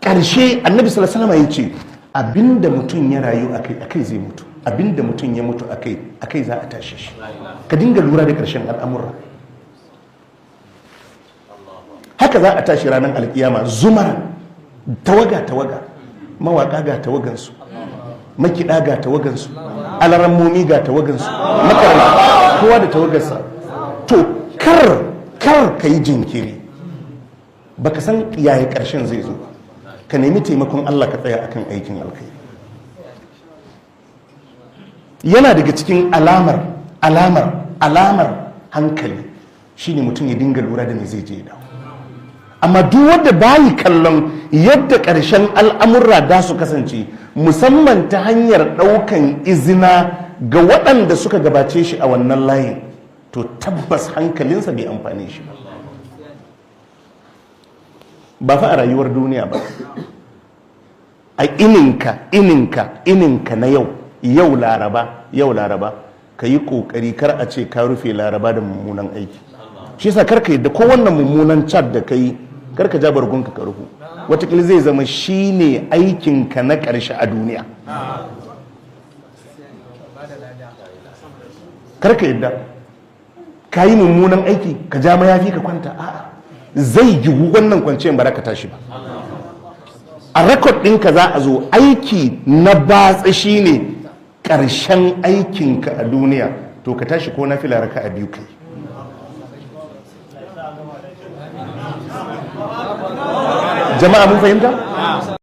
ƙarshe annabi sallallahu alaihi wasallam ya ce abinda mutum ya rayu akai zai mutu, abinda mutum ya mutu akai za a tashi shi. Ka dinga lura da ƙarshen al'amura. Haka za a tashi ranar alkiyama zumar tawaga mawaka ga tawagansu, makiɗa ga tawagansu, alarammomi ga tawagansu, makaranta kowa da tawagarsa. To kar ka yi jinkiri, baka san yaya ƙarshen zai zo, ka nemi taimakon Allah ka tsaya akan aikin alkai. Yana daga cikin alamar hankali shine mutum ya dinga lura da me zai je dawo. Amma duk wanda bayi kallon yadda ƙarshen al'amurra da su kasance, musamman ta hanyar ɗaukan izina ga waɗanda suka gabace shi a wannan layin, to tabbas hankalinsa bai amfane shi ba fa a rayuwar duniya ba, a ininka na yau laraba ka yi ƙoƙari kar a ce ka rufe laraba da mummunan aiki. Shi yasa karka yadda ko wannan mummunan chat da ka yi karka ja bargunka ka rufu, watakila zai zama shi ne aikinka na ƙarshe a duniya. Karka yadda ka yi mummunan aiki ka ja mayafi ka kwanta, a'a zai yiwu wannan kwanciyar ba za ka tashi ba. A rekod ɗinka za a zo aiki na batsa shi ne ƙarshen aikinka a duniya, to ka tashi ko na fila raka a biyu kai. Jama'a mun fahimta?